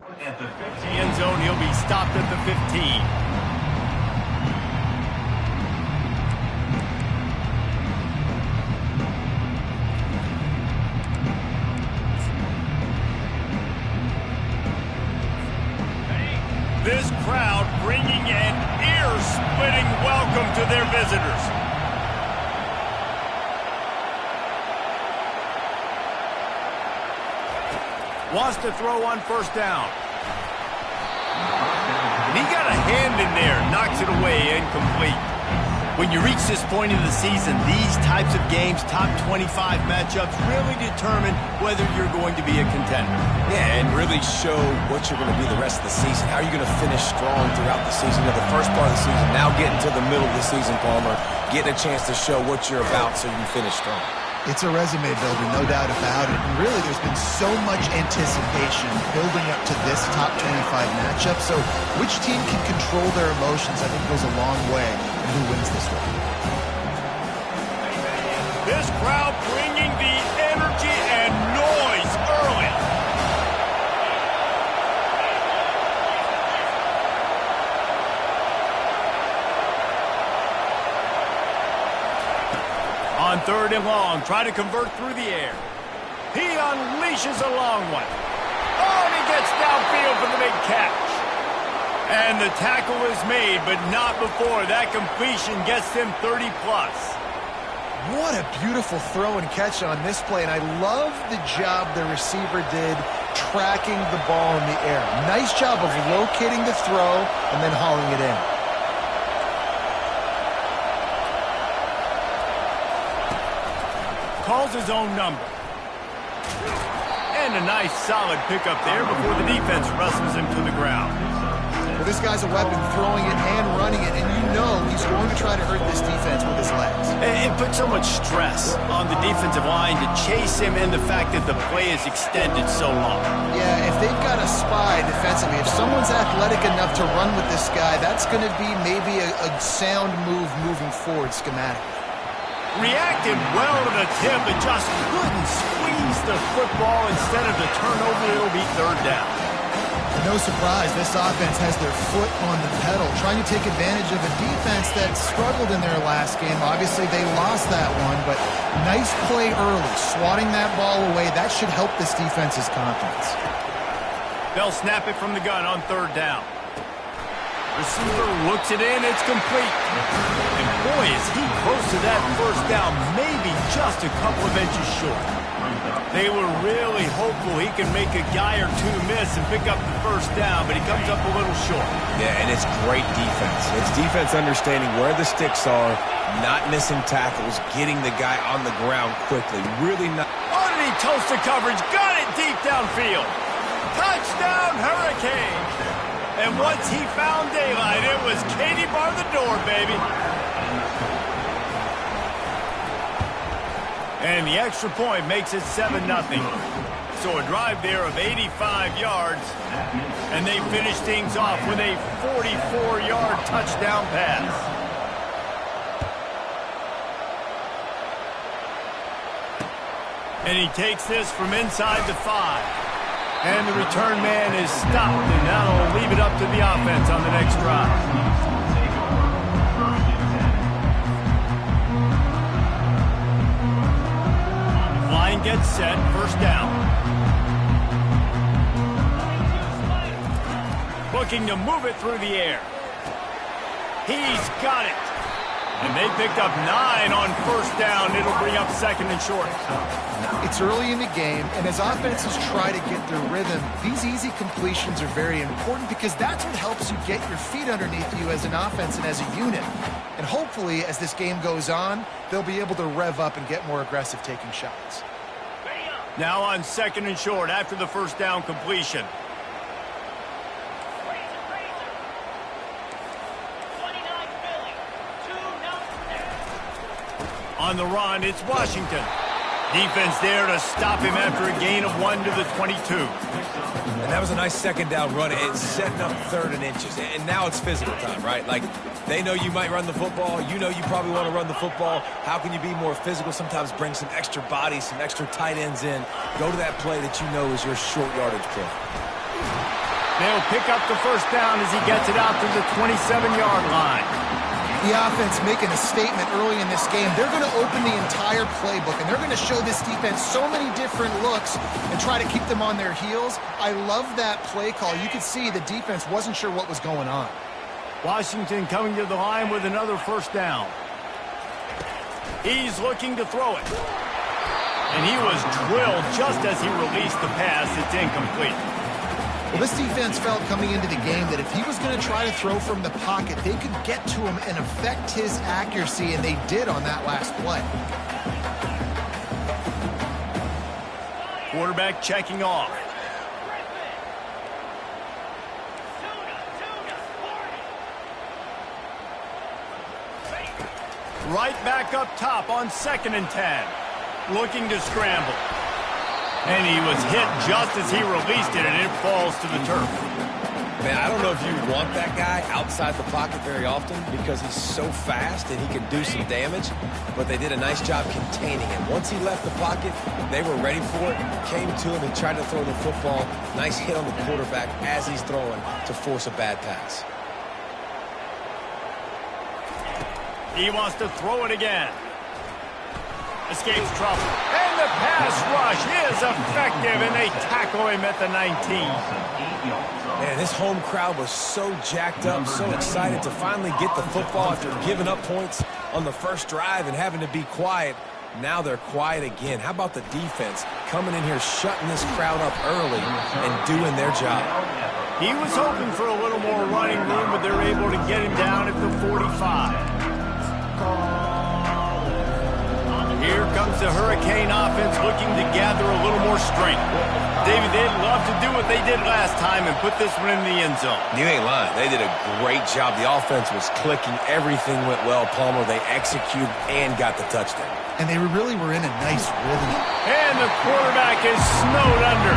At the 50 end zone, he'll be stopped at the 15. This crowd bringing an ear-splitting welcome to their visitors. Wants to throw on first down. And he got a hand in there, knocks it away, incomplete. When you reach this point of the season, these types of games, top 25 matchups, really determine whether you're going to be a contender. Yeah, and really show what you're going to be the rest of the season. How are you going to finish strong throughout the season? The first part of the season, now getting to the middle of the season, Palmer, getting a chance to show what you're about so you can finish strong. It's a resume builder, no doubt about it. And really, there's been so much anticipation building up to this top 25 matchup. So which team can control their emotions, I think, goes a long way in who wins this one. This crowd bringing the energy and noise early. On third and long, try to convert through the air. He unleashes a long one. Oh, and he gets downfield for the big catch. And the tackle is made, but not before that completion gets him 30-plus. What a beautiful throw and catch on this play, and I love the job the receiver did tracking the ball in the air. Nice job of locating the throw and then hauling it in. Calls his own number. And a nice solid pickup there before the defense wrestles him to the ground. Well, this guy's a weapon, throwing it and running it, and you know he's going to try to hurt this defense with his legs. It puts so much stress on the defensive line to chase him, and the fact that the play is extended so long. Yeah, if they've got a spy defensively, if someone's athletic enough to run with this guy, that's going to be maybe a sound move moving forward schematically. Reacted well to the tip, but just couldn't squeeze the football. Instead of the turnover, it'll be third down. No surprise, this offense has their foot on the pedal, trying to take advantage of a defense that struggled in their last game. Obviously, they lost that one, but nice play early, swatting that ball away. That should help this defense's confidence. They'll snap it from the gun on third down. Receiver looks it in, it's complete. And boy, is he close to that first down, maybe just a couple of inches short. They were really hopeful he could make a guy or two miss and pick up the first down, but he comes up a little short. Yeah, and it's great defense. It's defense understanding where the sticks are, not missing tackles, getting the guy on the ground quickly. Really not. Underneath toasted coverage, got it deep downfield. Touchdown, Hurricane! And once he found daylight, it was Katie bar the door, baby. And the extra point makes it 7-0. So a drive there of 85 yards, and they finish things off with a 44-yard touchdown pass. And he takes this from inside the 5. And the return man is stopped, and that'll leave it up to the offense on the next drive. Line gets set, first down. Looking to move it through the air. He's got it. And they picked up 9 on first down. It'll bring up second and short. It's early in the game, and as offenses try to get their rhythm, these easy completions are very important because that's what helps you get your feet underneath you as an offense and as a unit. And hopefully, as this game goes on, they'll be able to rev up and get more aggressive taking shots. Now on second and short after the first down completion. On the run, it's Washington. Defense there to stop him after a gain of 1 to the 22. And that was a nice second down run. It's setting up third and inches. And now it's physical time, right? Like, they know you might run the football. You know you probably want to run the football. How can you be more physical? Sometimes bring some extra bodies, some extra tight ends in. Go to that play that you know is your short yardage play. They'll pick up the first down as he gets it out to the 27-yard line. The offense making a statement early in this game. They're going to open the entire playbook, and they're going to show this defense so many different looks and try to keep them on their heels. I love that play call. You could see the defense wasn't sure what was going on. Washington coming to the line with another first down. He's looking to throw it. And he was drilled just as he released the pass. It's incomplete. Well, this defense felt coming into the game that if he was going to try to throw from the pocket, they could get to him and affect his accuracy, and they did on that last play. Quarterback checking off. Right back up top on 2nd and 10. Looking to scramble. And he was hit just as he released it, and it falls to the turf. Man, I don't know if you want that guy outside the pocket very often because he's so fast and he can do some damage, but they did a nice job containing him. Once he left the pocket, they were ready for it, came to him and tried to throw the football. Nice hit on the quarterback as he's throwing to force a bad pass. He wants to throw it again. Escapes trouble. And the pass rush is effective, and they tackle him at the 19. Man, this home crowd was so jacked up, so excited to finally get the football after giving up points on the first drive and having to be quiet. Now they're quiet again. How about the defense coming in here, shutting this crowd up early and doing their job? He was hoping for a little more running room, but they're able to get him down at the 45. Here comes the Hurricane offense looking to gather a little more strength. David, they'd love to do what they did last time and put this one in the end zone. You ain't lying. They did a great job. The offense was clicking. Everything went well, Palmer. They executed and got the touchdown. And they really were in a nice rhythm. And the quarterback is snowed under.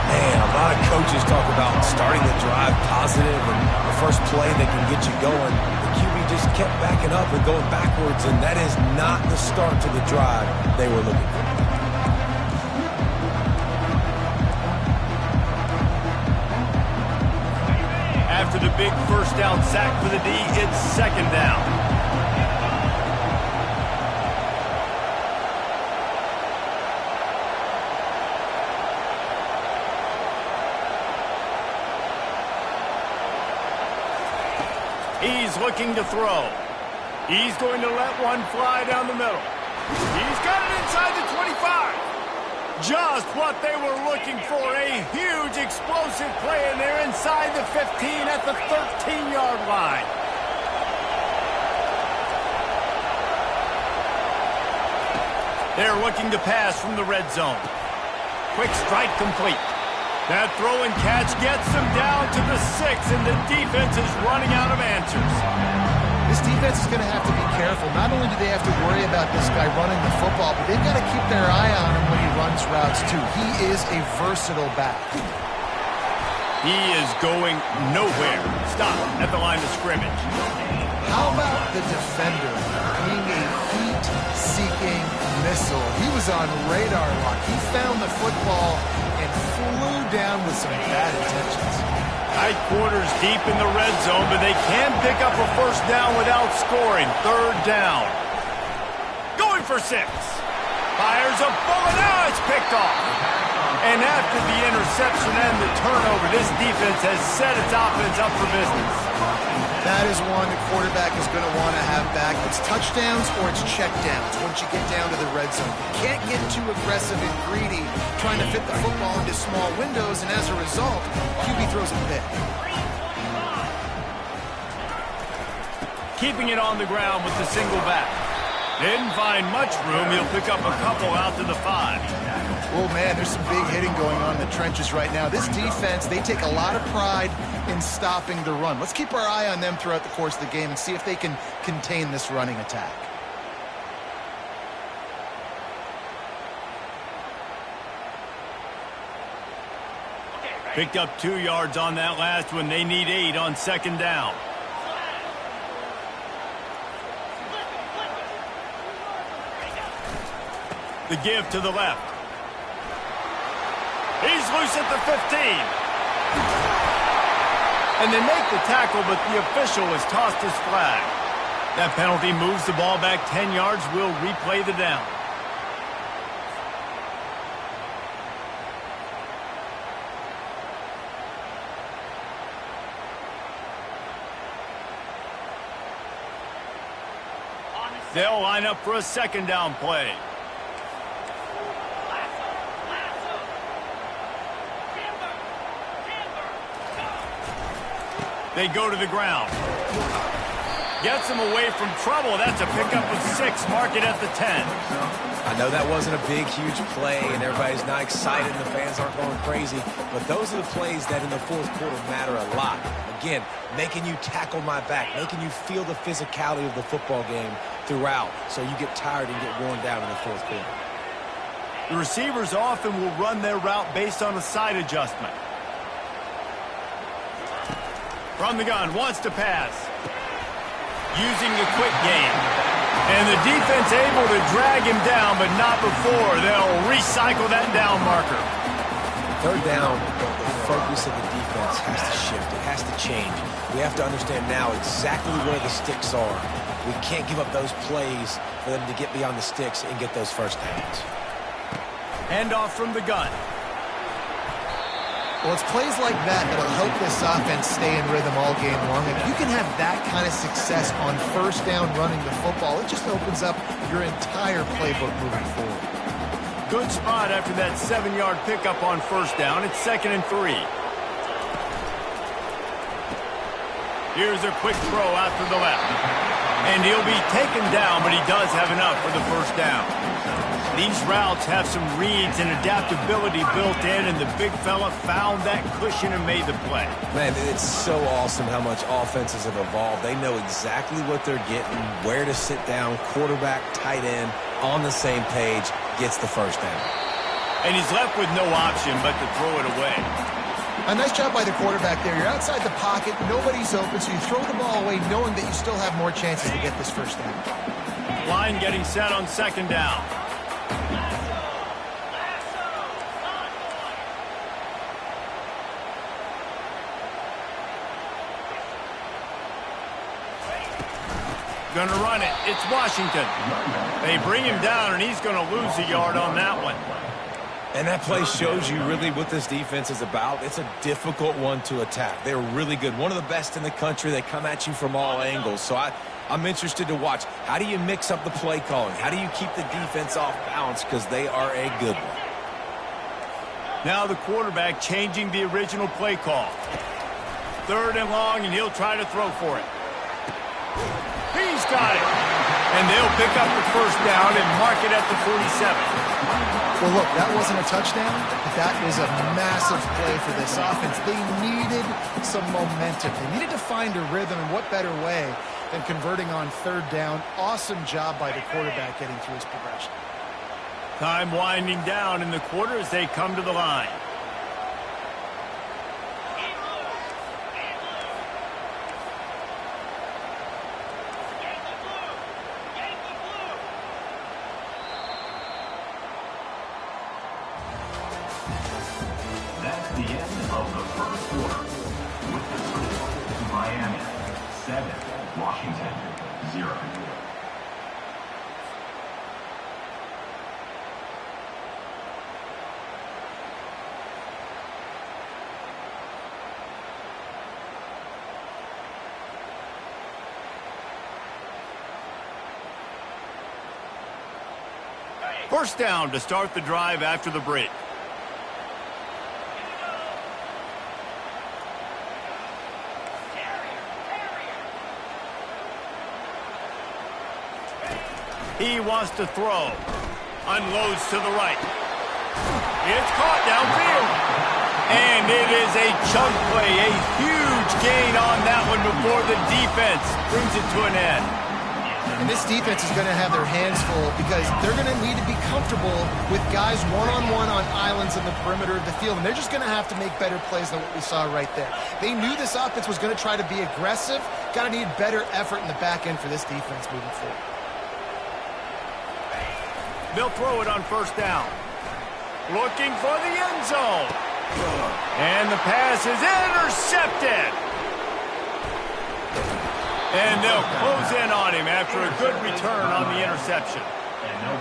Man, a lot of coaches talk about starting the drive positive and the first play that can get you going. The QB just kept backing up and going backwards, and that is not the start to the drive they were looking for. After the big first down sack for the D, it's 2nd down. He's looking to throw. He's going to let one fly down the middle. He's got it inside the 25. Just what they were looking for. A huge explosive play, and they're inside the 15 at the 13-yard line. They're looking to pass from the red zone. Quick strike complete. That throw and catch gets them down to the 6, and the defense is running out of answers. This defense is going to have to be careful. Not only do they have to worry about this guy running the football, but they've got to keep their eye on him when he runs routes, too. He is a versatile back. He is going nowhere. Stop at the line of scrimmage. How about the defender being a heat-seeking missile? He was on radar lock. He found the football and flew down with some bad intentions. Tight quarters deep in the red zone, but they can pick up a first down without scoring. 3rd down. Going for 6. Fires a bullet. Now it's picked off. And after the interception and the turnover, this defense has set its offense up for business. That is one the quarterback is going to want to have back. It's touchdowns or it's checkdowns once you get down to the red zone. You can't get too aggressive and greedy trying to fit the football into small windows, and as a result, QB throws a pick. Keeping it on the ground with the single back. Didn't find much room. He'll pick up a couple out to the 5. Oh, man, there's some big hitting going on in the trenches right now. This defense, they take a lot of pride in stopping the run. Let's keep our eye on them throughout the course of the game and see if they can contain this running attack. Picked up 2 yards on that last one. They need 8 on 2nd down. The give to the left. He's loose at the 15. And they make the tackle, but the official has tossed his flag. That penalty moves the ball back 10 yards. We'll replay the down. They'll line up for a second down play. They go to the ground. Gets him away from trouble. That's a pickup of 6. Mark it at the 10. I know that wasn't a big, huge play, and everybody's not excited, and the fans aren't going crazy, but those are the plays that in the fourth quarter matter a lot. Again, making you tackle my back, making you feel the physicality of the football game throughout, so you get tired and get worn down in the fourth quarter. The receivers often will run their route based on a side adjustment. From the gun, wants to pass. Using the quick game. And the defense able to drag him down, but not before. They'll recycle that down marker. Third down, the focus of the defense has to shift. It has to change. We have to understand now exactly where the sticks are. We can't give up those plays for them to get beyond the sticks and get those first downs. Handoff from the gun. Well, it's plays like that that'll help this offense stay in rhythm all game long. If you can have that kind of success on first down running the football, it just opens up your entire playbook moving forward. Good spot after that 7-yard pickup on first down. It's 2nd and 3. Here's a quick throw out to the left. And he'll be taken down, but he does have enough for the first down. These routes have some reads and adaptability built in, and the big fella found that cushion and made the play. Man, it's so awesome how much offenses have evolved. They know exactly what they're getting, where to sit down, quarterback, tight end, on the same page, gets the first down. And he's left with no option but to throw it away. A nice job by the quarterback there. You're outside the pocket, nobody's open, so you throw the ball away knowing that you still have more chances to get this first down. Line getting set on second down. Going to run it. It's Washington. They bring him down, and he's going to lose a yard on that one. And that play shows you really what this defense is about. It's a difficult one to attack. They're really good. One of the best in the country. They come at you from all angles. So I'm interested to watch. How do you mix up the play calling? How do you keep the defense off balance? Because they are a good one. Now the quarterback changing the original play call. 3rd and long, and he'll try to throw for it. He's got it. And they'll pick up the first down and mark it at the 47. Well, look, that wasn't a touchdown, but that is a massive play for this offense. They needed some momentum. They needed to find a rhythm, and what better way than converting on 3rd down. Awesome job by the quarterback getting through his progression. Time winding down in the quarter as they come to the line. That's the end of the first quarter. With the score, Miami 7, Washington 0. First down to start the drive after the break. He wants to throw. Unloads to the right. It's caught downfield. And it is a chunk play. A huge gain on that one before the defense brings it to an end. And this defense is going to have their hands full because they're going to need to be comfortable with guys one-on-one on islands in the perimeter of the field. And they're just going to have to make better plays than what we saw right there. They knew this offense was going to try to be aggressive. Got to need better effort in the back end for this defense moving forward. They'll throw it on first down. Looking for the end zone. And the pass is intercepted. And they'll close in on him after a good return on the interception.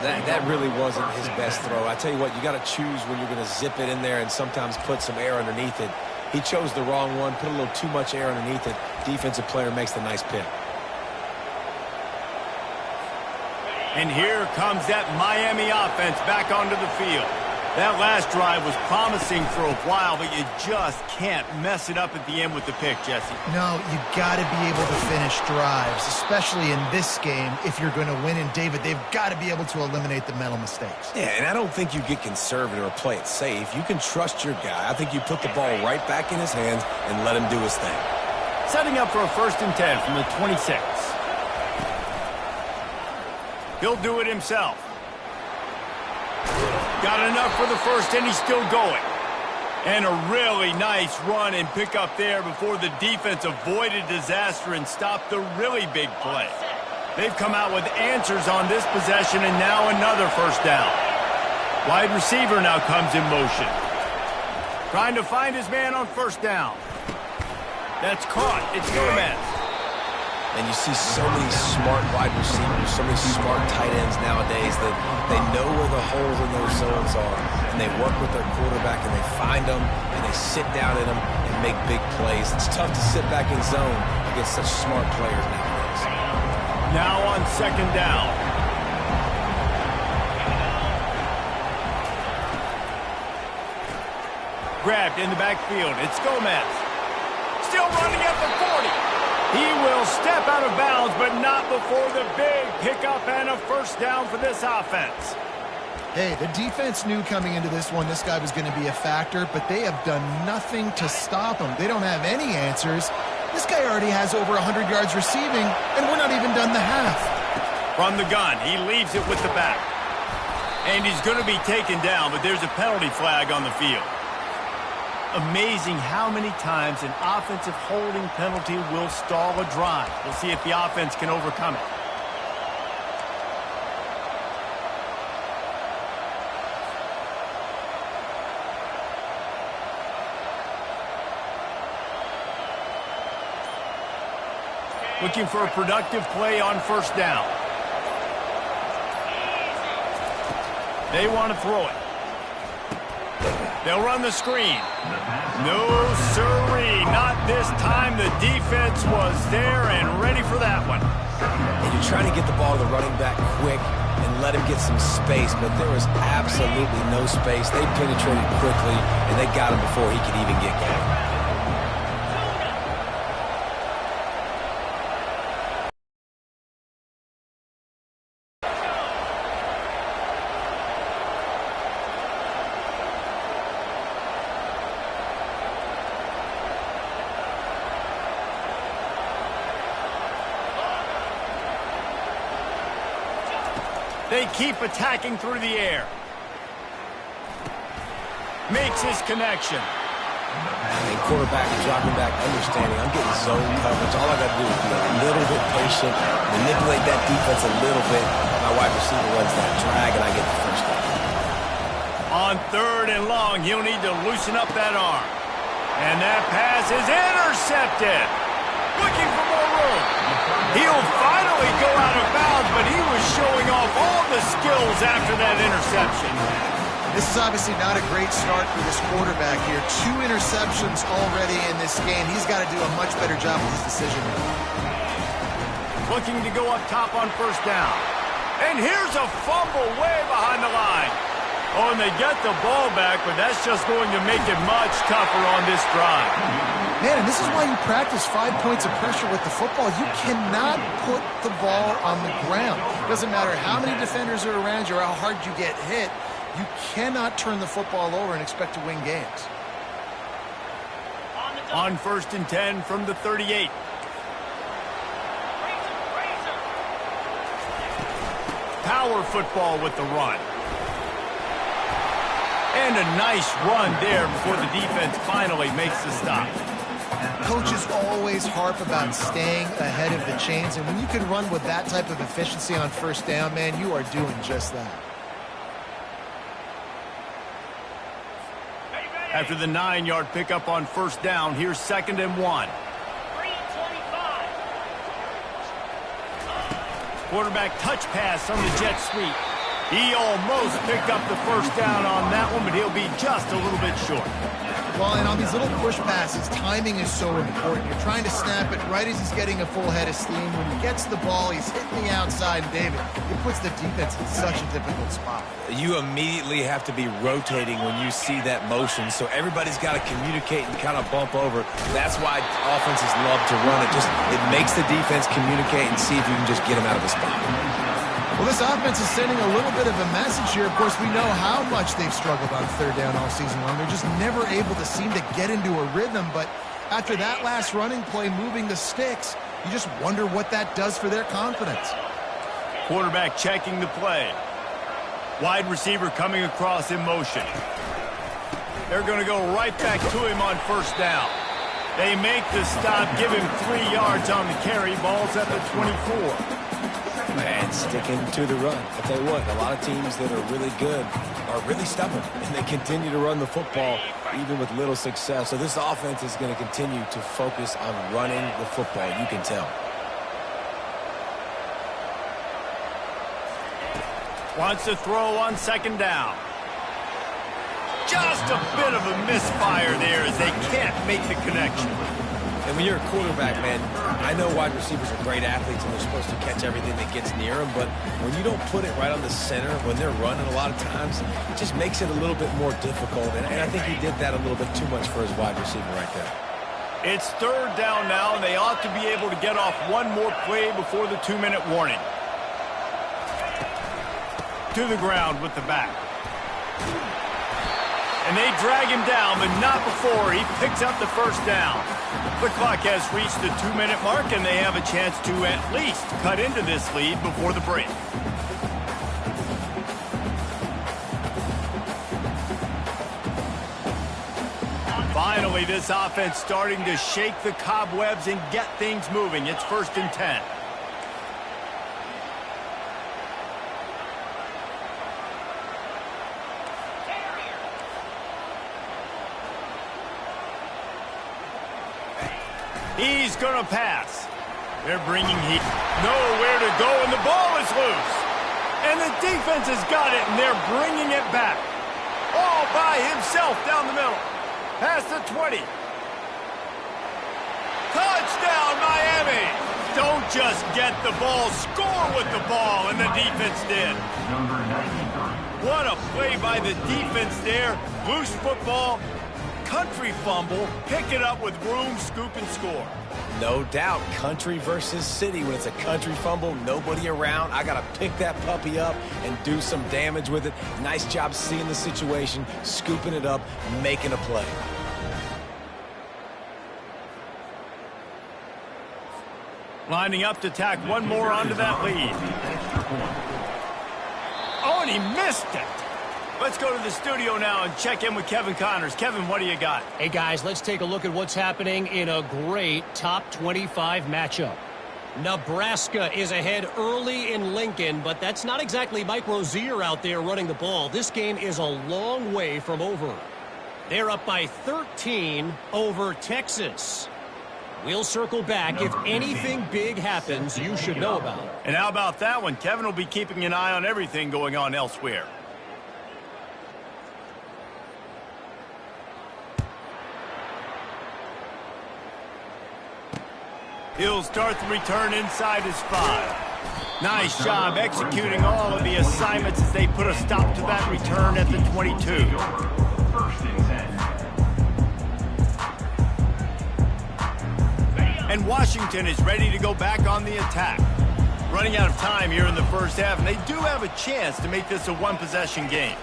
That really wasn't his best throw. I tell you what, you got to choose when you're going to zip it in there and sometimes put some air underneath it. He chose the wrong one, put a little too much air underneath it. Defensive player makes the nice pick. And here comes that Miami offense back onto the field. That last drive was promising for a while, but you just can't mess it up at the end with the pick, Jesse. No, you got to be able to finish drives, especially in this game. If you're going to win, and David, they've got to be able to eliminate the mental mistakes. Yeah, and I don't think you get conservative or play it safe. You can trust your guy. I think you put the ball right back in his hands and let him do his thing. Setting up for a 1st and 10 from the 26. He'll do it himself. Got enough for the first, and he's still going. And a really nice run and pick up there before the defense avoided disaster and stopped the really big play. They've come out with answers on this possession, and now another 1st down. Wide receiver now comes in motion. Trying to find his man on 1st down. That's caught. It's Gomez. And you see so many smart wide receivers, so many smart tight ends nowadays that they know where the holes in those zones are, and they work with their quarterback, and they find them, and they sit down in them and make big plays. It's tough to sit back in zone against such smart players nowadays. Now on 2nd down. Grabbed in the backfield. It's Gomez. Still running at the 40. He will step out of bounds, but not before the big pickup and a 1st down for this offense. Hey, the defense knew coming into this one this guy was going to be a factor, but they have done nothing to stop him. They don't have any answers. This guy already has over 100 yards receiving, and we're not even done the half. From the gun, he leaves it with the back. And he's going to be taken down, but there's a penalty flag on the field. Amazing how many times an offensive holding penalty will stall a drive. We'll see if the offense can overcome it. Looking for a productive play on 1st down. They want to throw it. They'll run the screen. No, sirree. Not this time. The defense was there and ready for that one. And you're trying to get the ball to the running back quick and let him get some space, but there was absolutely no space. They penetrated quickly, and they got him before he could even get going. They keep attacking through the air. Makes his connection. And quarterback and dropping back, understanding I'm getting zone coverage. All I got to do is be a little bit patient, manipulate that defense a little bit. My wide receiver runs that drag, and I get the 1st down. On 3rd and long, he'll need to loosen up that arm. And that pass is intercepted. Looking for more room. He'll finally go out of bounds, but he was showing off all the skills after that interception. This is obviously not a great start for this quarterback here. 2 interceptions already in this game. He's got to do a much better job with his decision. Looking to go up top on 1st down. And here's a fumble way behind the line. Oh, and they get the ball back, but that's just going to make it much tougher on this drive. Man, and this is why you practice 5 points of pressure with the football. You cannot put the ball on the ground. Doesn't matter how many defenders are around you or how hard you get hit. You cannot turn the football over and expect to win games. On 1st and 10 from the 38. Power football with the run. And a nice run there before the defense finally makes the stop. Coaches always harp about staying ahead of the chains, and when you can run with that type of efficiency on 1st down, man, you are doing just that. After the 9-yard pickup on 1st down, here's 2nd and 1. Quarterback touch pass on the jet sweep. He almost picked up the first down on that one, but he'll be just a little bit short. Well, and on these little push passes, timing is so important. You're trying to snap it right as he's getting a full head of steam. When he gets the ball, he's hitting the outside. And David, it puts the defense in such a difficult spot. You immediately have to be rotating when you see that motion, so everybody's got to communicate and kind of bump over. That's why offenses love to run it. It makes the defense communicate and see if you can just get him out of the spot. Well, this offense is sending a little bit of a message here. Of course, we know how much they've struggled on third down all season long. They're just never able to seem to get into a rhythm. But after that last running play moving the sticks, you just wonder what that does for their confidence. Quarterback checking the play. Wide receiver coming across in motion. They're going to go right back to him on first down. They make the stop, give him 3 yards on the carry. Ball's at the 24. And sticking to the run. I'll tell you what, a lot of teams that are really good are really stubborn, and they continue to run the football even with little success. So this offense is going to continue to focus on running the football. You can tell. Wants to throw on second down. Just a bit of a misfire there as they can't make the connection. And when you're a quarterback, man, I know wide receivers are great athletes and they're supposed to catch everything that gets near them, but when you don't put it right on the center, when they're running a lot of times, it just makes it a little bit more difficult. And I think he did that a little bit too much for his wide receiver right there. It's third down now, and they ought to be able to get off one more play before the 2-minute warning. To the ground with the back. And they drag him down, but not before he picks up the first down. The clock has reached the 2-minute mark, and they have a chance to at least cut into this lead before the break. Finally, this offense starting to shake the cobwebs and get things moving. It's 1st and 10. He's going to pass. They're bringing heat. Nowhere to go, and the ball is loose. And the defense has got it, and they're bringing it back. All by himself down the middle. Past the 20. Touchdown, Miami. Don't just get the ball. Score with the ball, and the defense did. What a play by the defense there. Loose football. Country fumble, pick it up with room, scoop, and score. No doubt, country versus city. When it's a country fumble, nobody around, I got to pick that puppy up and do some damage with it. Nice job seeing the situation, scooping it up, making a play. Lining up to tack one more onto that lead. Oh, and he missed it. Let's go to the studio now and check in with Kevin Connors. Kevin, what do you got? Hey, guys, let's take a look at what's happening in a great top 25 matchup. Nebraska is ahead early in Lincoln, but that's not exactly Mike Rozier out there running the ball. This game is a long way from over. They're up by 13 over Texas. We'll circle back. If anything big happens, you should know about it. And how about that one? Kevin will be keeping an eye on everything going on elsewhere. He'll start the return inside his 5. Nice job executing all of the assignments as they put a stop to that return at the 22. 1st and 10. And Washington is ready to go back on the attack. Running out of time here in the first half, and they do have a chance to make this a one-possession game.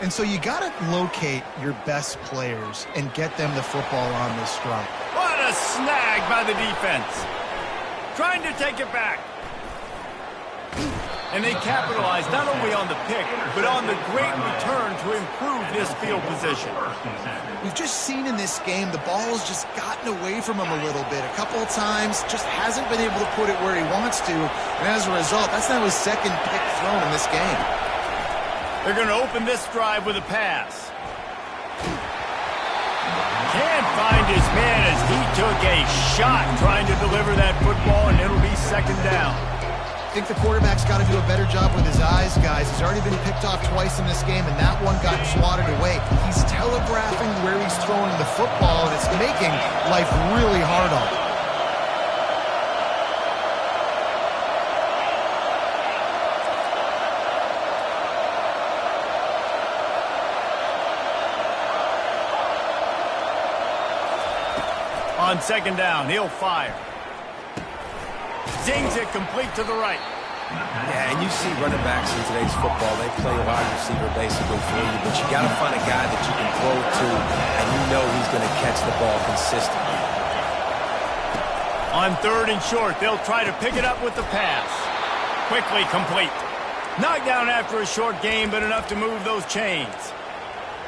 And so you got to locate your best players and get them the football on this drive. What a snag by the defense. Trying to take it back. And they capitalize not only on the pick, but on the great return to improve this field position. We've just seen in this game the ball's just gotten away from him a little bit. A couple of times, just hasn't been able to put it where he wants to. And as a result, that's now his 2nd pick thrown in this game. They're going to open this drive with a pass. Can't find his man as he took a shot trying to deliver that football, and it'll be 2nd down. think the quarterback's got to do a better job with his eyes, guys. He's already been picked off twice in this game, and that one got swatted away. He's telegraphing where he's throwing the football, and it's making life really hard on him. On second down, he'll fire. Zings it complete to the right. Yeah, and you see running backs in today's football, they play wide receiver basically for you, but you got to find a guy that you can throw to, and you know he's going to catch the ball consistently. On third and short, they'll try to pick it up with the pass. Quickly complete. Knocked down after a short gain, but enough to move those chains.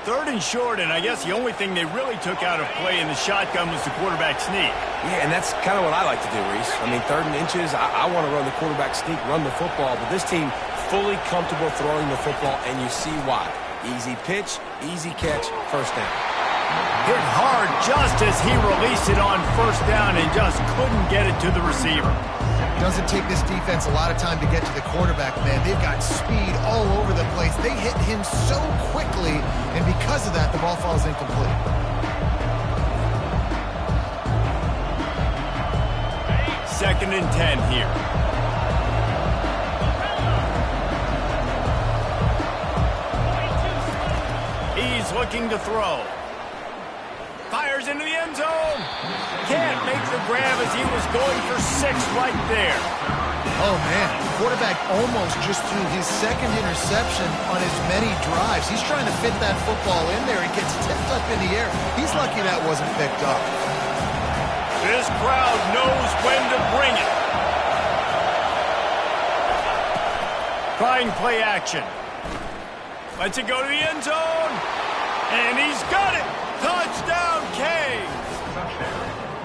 Third and short, and I guess the only thing they really took out of play in the shotgun was the quarterback sneak. Yeah, and that's kind of what I like to do, Reese. I mean, third and inches, I want to run the quarterback sneak, run the football, but this team fully comfortable throwing the football, and you see why. Easy pitch, easy catch, first down. Hit hard just as he released it on first down and just couldn't get it to the receiver. Doesn't take this defense a lot of time to get to the quarterback, man. They've got speed all over the place. They hit him so quickly, and because of that, the ball falls incomplete. Second and 10 here. He's looking to throw. Fires into the end zone. Can't make the grab as he was going for 6 right there. Oh, man. Quarterback almost just threw his second interception on as many drives. He's trying to fit that football in there. It gets tipped up in the air. He's lucky that wasn't picked up. This crowd knows when to bring it. Trying play action. Lets it go to the end zone. And he's got it. Touchdown, Canes!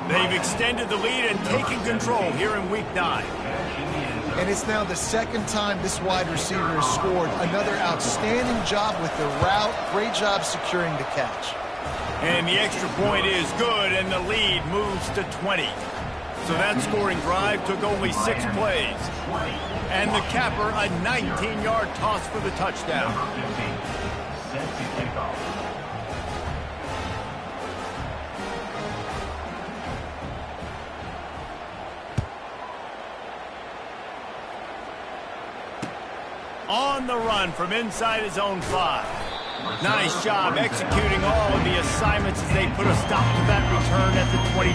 They've extended the lead and taken control here in Week 9. And it's now the second time this wide receiver has scored. Another outstanding job with the route. Great job securing the catch. And the extra point is good, and the lead moves to 20. So that scoring drive took only 6 plays. And the capper, a 19-yard toss for the touchdown. Set to kick off. On the run from inside his own 5. Nice job executing all of the assignments as they put a stop to that return at the 22.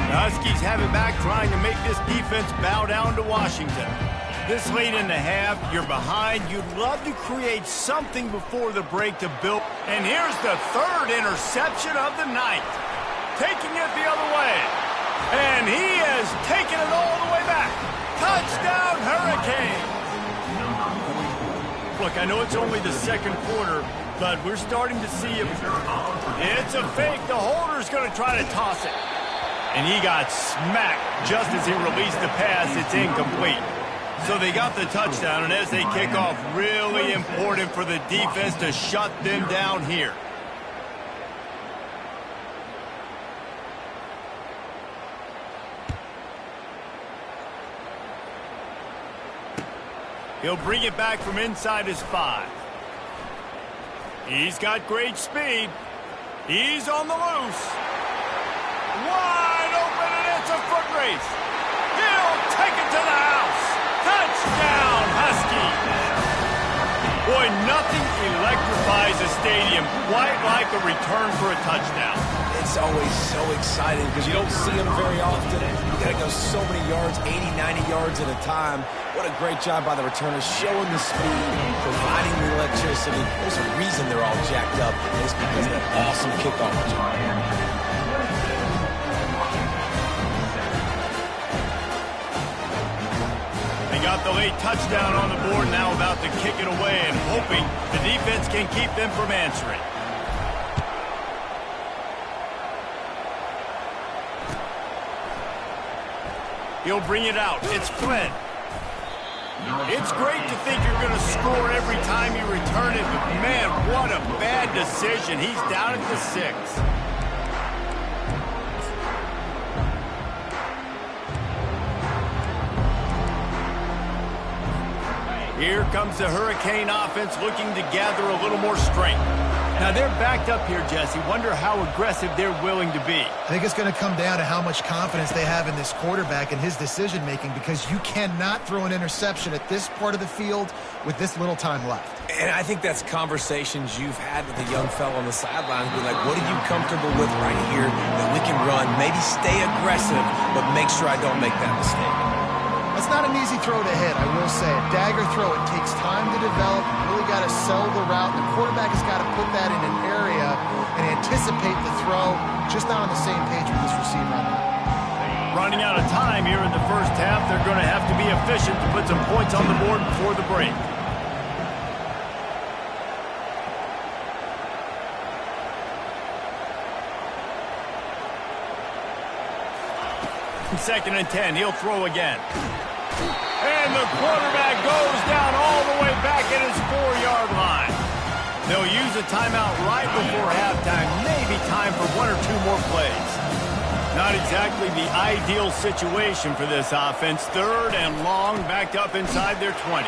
The Huskies have it back, trying to make this defense bow down to Washington. This late in the half, you're behind. You'd love to create something before the break to build. And here's the third interception of the night. Taking it the other way. And he has taken it all the way back. Touchdown, Hurricane! Look, I know it's only the second quarter, but we're starting to see if it's a fake. The holder's going to try to toss it. And he got smacked just as he released the pass. It's incomplete. So they got the touchdown, and as they kick off, really important for the defense to shut them down here. He'll bring it back from inside his 5. He's got great speed. He's on the loose. Wide open, and it's a foot race. He'll take it to the house. Touchdown, Huskies! Boy, nothing electrifies a stadium quite like a return for a touchdown. It's always so exciting because you don't see them very often. You got to go so many yards, 80, 90 yards at a time. What a great job by the returners, showing the speed, providing the electricity. There's a reason they're all jacked up. It's because of that awesome kickoff return. Got the late touchdown on the board, now about to kick it away and hoping the defense can keep them from answering. He'll bring it out. It's Flynn. It's great to think you're going to score every time you return it, but man, what a bad decision. He's down at the 6. Here comes the Hurricane offense looking to gather a little more strength. Now, they're backed up here, Jesse. Wonder how aggressive they're willing to be. I think it's going to come down to how much confidence they have in this quarterback and his decision-making, because you cannot throw an interception at this part of the field with this little time left. And I think that's conversations you've had with the young fellow on the sidelines. Be like, what are you comfortable with right here that we can run? Maybe stay aggressive, but make sure I don't make that mistake. That's not an easy throw to hit, I will say. A dagger throw, it takes time to develop. You really got to sell the route. The quarterback has got to put that in an area and anticipate the throw. Just not on the same page with this receiver on that. Running out of time here in the first half. They're going to have to be efficient to put some points on the board before the break. Second and 10, he'll throw again. And the quarterback goes down all the way back at his 4-yard line. They'll use a timeout right before halftime. Maybe time for 1 or 2 more plays. Not exactly the ideal situation for this offense. 3rd and long, backed up inside their 20.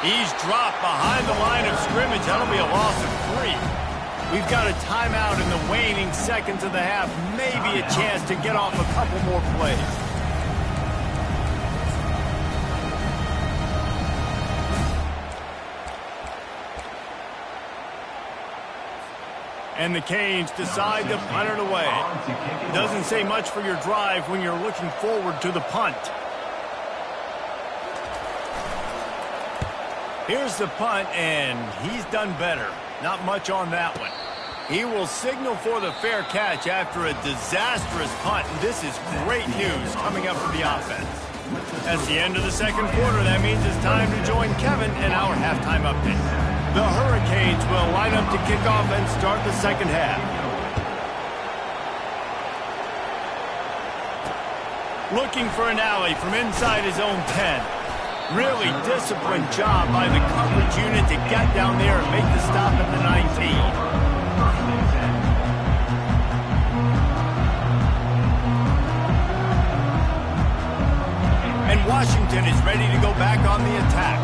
He's dropped behind the line of scrimmage. That'll be a loss of 3. We've got a timeout in the waning seconds of the half. Maybe a chance to get off a couple more plays. And the Canes decide to punt it away. Doesn't say much for your drive when you're looking forward to the punt. Here's the punt, and he's done better. Not much on that one. He will signal for the fair catch after a disastrous punt. And this is great news coming up for the offense. That's the end of the second quarter. That means it's time to join Kevin in our halftime update. The Hurricanes will line up to kick off and start the second half. Looking for an alley from inside his own 10. Really disciplined job by the coverage unit to get down there and make the stop at the 19. And Washington is ready to go back on the attack.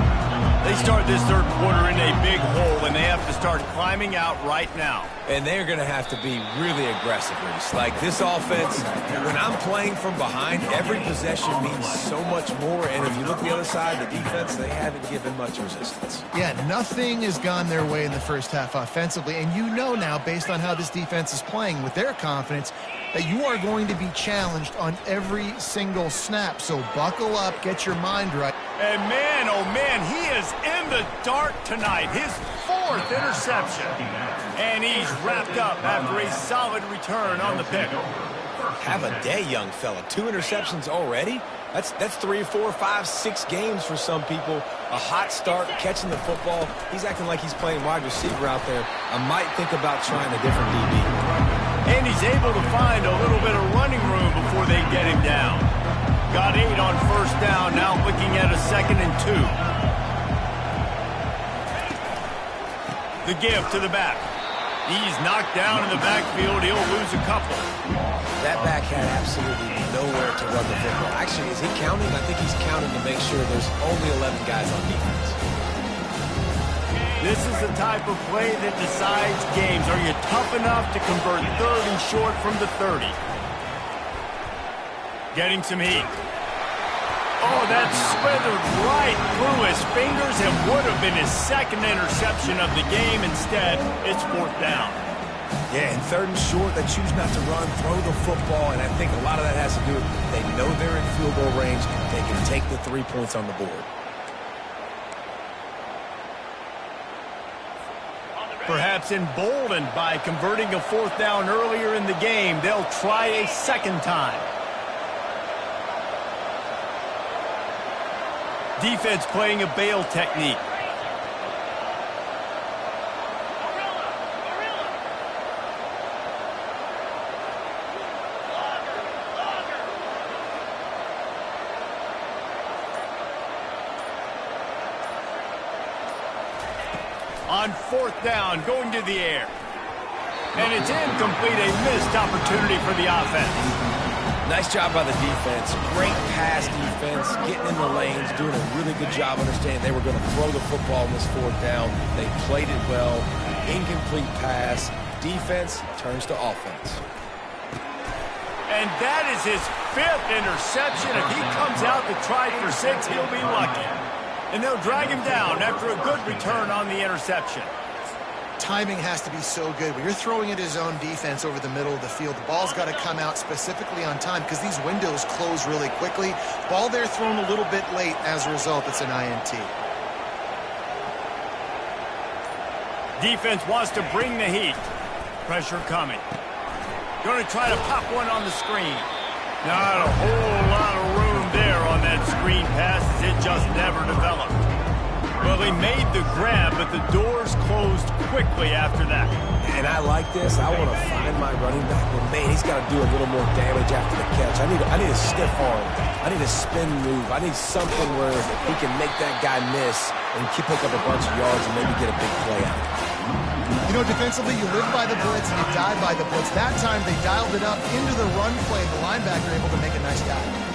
They start this third quarter in a big hole, and they have to start climbing out right now. And they're going to have to be really aggressive, Reese. Like this offense, when I'm playing from behind, every possession means so much more. And if you look at the other side, the defense, they haven't given much resistance. Yeah, nothing has gone their way in the first half offensively. And you know now, based on how this defense is playing with their confidence, that you are going to be challenged on every single snap. So buckle up, get your mind right. And man, oh man, he is in the dark tonight. His 4th interception. And he's wrapped up after a solid return on the pick. Have a day, young fella. 2 interceptions already? That's 3, 4, 5, 6 games for some people. A hot start, catching the football. He's acting like he's playing wide receiver out there. I might think about trying a different DB. And he's able to find a little bit of running room before they get him down. Got 8 on first down, now looking at a 2nd and 2. The give to the back. He's knocked down in the backfield. He'll lose a couple. That back had absolutely nowhere to run the football. Actually, is he counting? I think he's counting to make sure there's only 11 guys on defense. This is the type of play that decides games. Are you tough enough to convert 3rd and short from the 30? Getting some heat. Oh, that slithered right through his fingers and would have been his 2nd interception of the game. Instead, it's 4th down. Yeah, and 3rd and short, they choose not to run, throw the football, and I think a lot of that has to do with they know they're in field goal range. They can take the 3 points on the board. Perhaps emboldened by converting a 4th down earlier in the game, they'll try a 2nd time. Defense playing a bail technique. on 4th down, going to the air. And it's incomplete, a missed opportunity for the offense. Nice job by the defense. Great pass defense, getting in the lanes, doing a really good job understanding they were going to throw the football in this 4th down. They played it well. Incomplete pass. Defense turns to offense. And that is his 5th interception. If he comes out to try for 6, he'll be lucky. And they'll drag him down after a good return on the interception. Timing has to be so good. When you're throwing at his own defense over the middle of the field, the ball's got to come out specifically on time because these windows close really quickly. Ball there thrown a little bit late. As a result, it's an INT. Defense wants to bring the heat. Pressure coming. Going to try to pop one on the screen. Not a whole lot of room there on that screen pass as it just never developed. Well, he made the grab, but the doors closed quickly after that. And I like this. I want to find my running back, but man, he's got to do a little more damage after the catch. I need a stiff arm. I need a spin move. I need something where he can make that guy miss and pick up a bunch of yards and maybe get a big play out. You know, defensively, you live by the blitz and you die by the blitz. That time, they dialed it up into the run play. The linebacker able to make a nice dive.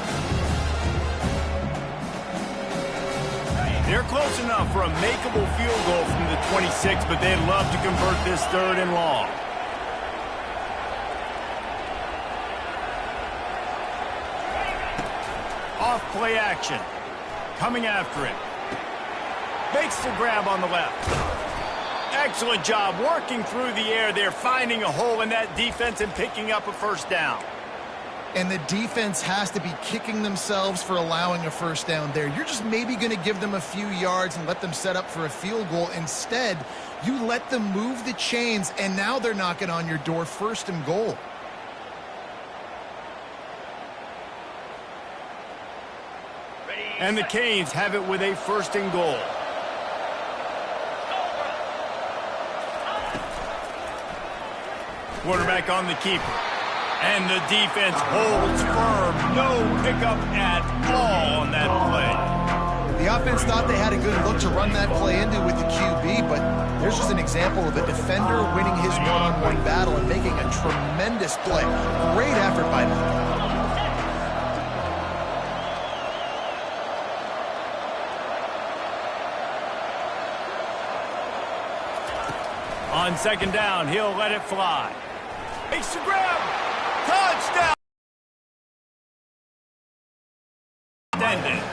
They're close enough for a makeable field goal from the 26, but they'd love to convert this 3rd and long. Off play action. Coming after it. Makes the grab on the left. Excellent job working through the air there, finding a hole in that defense and picking up a 1st down. And the defense has to be kicking themselves for allowing a 1st down there. You're just maybe going to give them a few yards and let them set up for a field goal. Instead, you let them move the chains, and now they're knocking on your door, 1st and goal. And the Canes have it with a 1st and goal. Quarterback on the keeper. And the defense holds firm. No pickup at all on that play. The offense thought they had a good look to run that play into with the QB, but there's just an example of a defender winning his one-on-one battle and making a tremendous play. Great effort by them. On 2nd down, he'll let it fly. Makes the grab. Touchdown! Ended.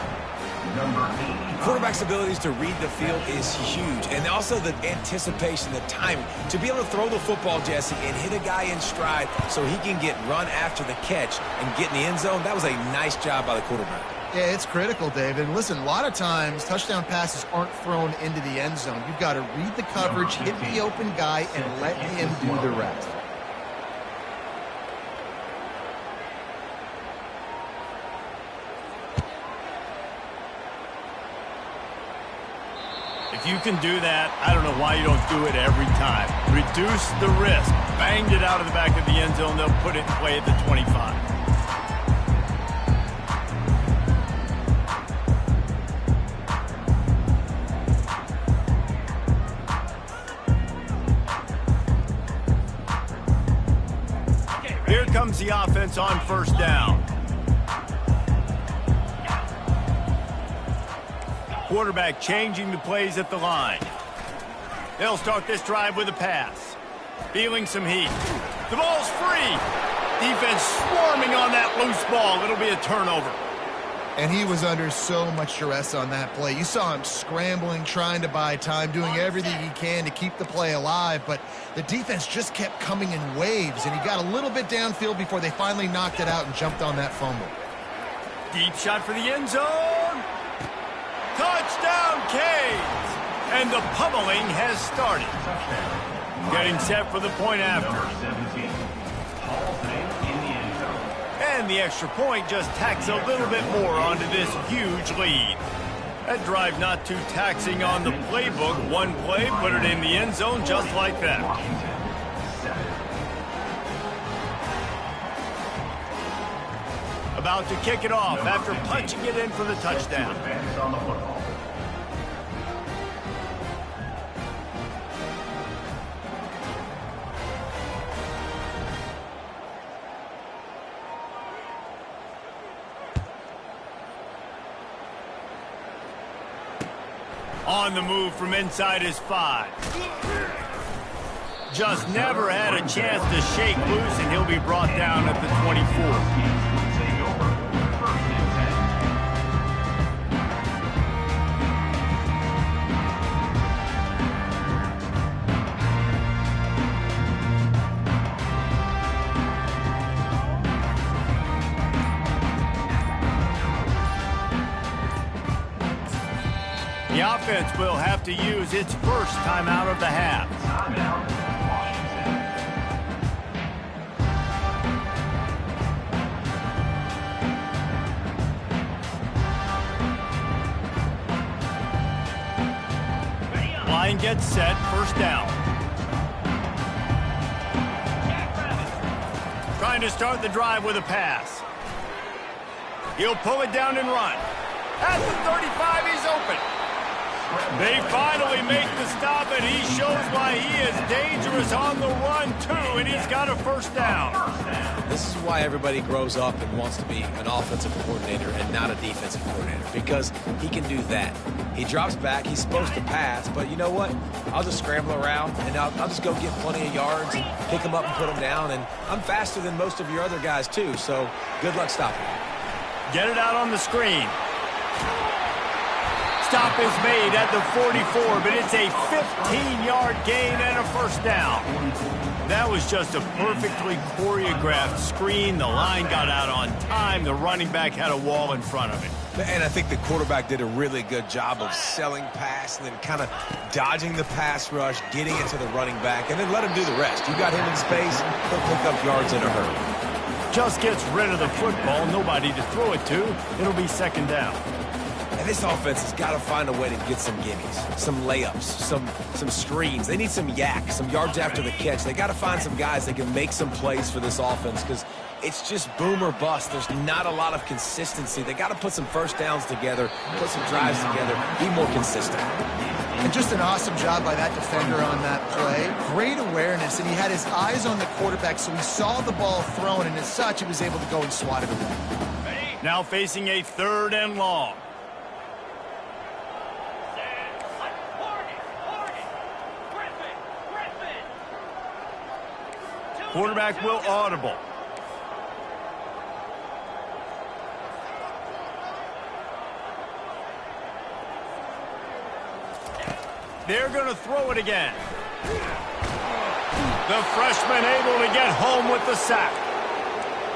Quarterback's abilities to read the field is huge, and also the anticipation, the timing. To be able to throw the football, Jesse, and hit a guy in stride so he can get run after the catch and get in the end zone, that was a nice job by the quarterback. Yeah, it's critical, David. And listen, a lot of times, touchdown passes aren't thrown into the end zone. You've got to read the coverage, hit the open guy, and let him do the rest. If you can do that, I don't know why you don't do it every time. Reduce the risk. Banged it out of the back of the end zone. They'll put it in play at the 25. Here comes the offense on 1st down. Quarterback changing the plays at the line. They'll start this drive with a pass. Feeling some heat. The ball's free. Defense swarming on that loose ball. It'll be a turnover. And he was under so much duress on that play. You saw him scrambling, trying to buy time, doing everything he can to keep the play alive, but the defense just kept coming in waves, and he got a little bit downfield before they finally knocked it out and jumped on that fumble. Deep shot for the end zone. Touchdown, Canes! And the pummeling has started. Getting set for the point after. And the extra point just tacks a little bit more onto this huge lead. That drive not too taxing on the playbook. One play, put it in the end zone just like that. About to kick it off after punching it in for the touchdown. On the move from inside his 5. Just never had a chance to shake loose, and he'll be brought down at the 24. Take over. First and 10. The offense will have to use its first timeout of the half. Timeout, Washington. Line gets set, first down. Trying to start the drive with a pass. He'll pull it down and run. At the 35, he's open. They finally make the stop, and he shows why he is dangerous on the run, too, and he's got a first down. This is why everybody grows up and wants to be an offensive coordinator and not a defensive coordinator, because he can do that. He drops back, he's supposed to pass, but you know what? I'll just scramble around, and I'll just go get plenty of yards and pick them up and put them down, and I'm faster than most of your other guys, too, so good luck stopping me. Get it out on the screen. Stop is made at the 44, but it's a 15-yard gain and a first down. That was just a perfectly choreographed screen. The line got out on time. The running back had a wall in front of it. And I think the quarterback did a really good job of selling pass and then kind of dodging the pass rush, getting it to the running back, and then let him do the rest. You got him in space, he'll pick up yards in a hurry. Just gets rid of the football, nobody to throw it to. It'll be second down. And this offense has got to find a way to get some gimmies, some layups, some screens. They need some yak, some yards after the catch. They got to find some guys that can make some plays for this offense because it's just boom or bust. There's not a lot of consistency. They got to put some first downs together, put some drives together, be more consistent. And just an awesome job by that defender on that play. Great awareness, and he had his eyes on the quarterback, so he saw the ball thrown, and as such, he was able to go and swat it away. Now facing a third and long. Quarterback will audible. They're going to throw it again. The freshman able to get home with the sack.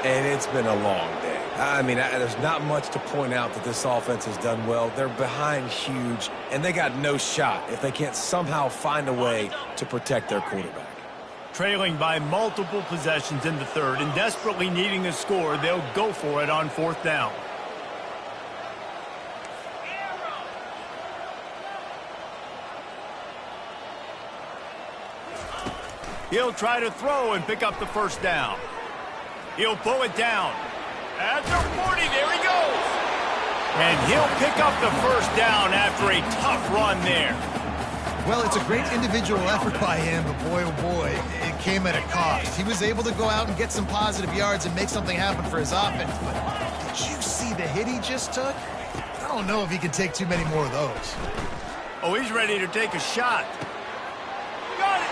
And it's been a long day. I mean, there's not much to point out that this offense has done well. They're behind huge, and they got no shot if they can't somehow find a way to protect their quarterback. Trailing by multiple possessions in the third and desperately needing a score, they'll go for it on fourth down. He'll try to throw and pick up the first down. He'll pull it down. At the 40, there he goes. And he'll pick up the first down after a tough run there. Well, it's a great individual effort by him, but boy, oh boy, it came at a cost. He was able to go out and get some positive yards and make something happen for his offense, but did you see the hit he just took? I don't know if he can take too many more of those. Oh, he's ready to take a shot. Got it!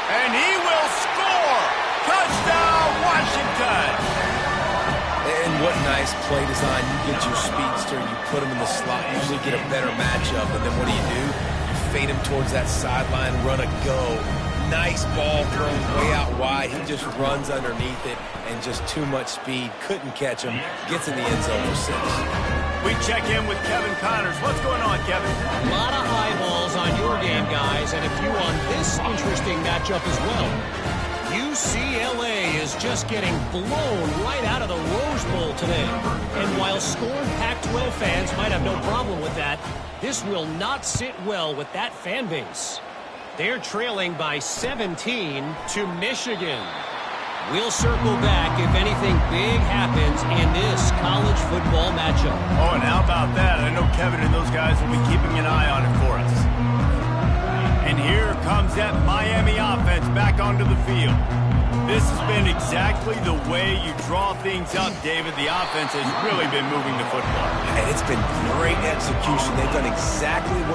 And he will score! Touchdown, Washington! And what nice play design. You get your speedster, you put him in the slot, usually get a better matchup, and then what do? You fade him towards that sideline, run a go. Nice ball thrown way out wide. He just runs underneath it, and just too much speed. Couldn't catch him. Gets in the end zone for 6. We check in with Kevin Connors. What's going on, Kevin? A lot of eyeballs on your game, guys, and a few on this interesting matchup as well. UCLA is just getting blown right out of the Rose Bowl today. And while scorned Pac-12 fans might have no problem with that, this will not sit well with that fan base. They're trailing by 17 to Michigan. We'll circle back if anything big happens in this college football matchup. Oh, and how about that? I know Kevin and those guys will be keeping an eye on it for us. And here comes that Miami offense back onto the field. This has been exactly the way you draw things up, David. The offense has really been moving the football. And it's been great execution. They've done exactly what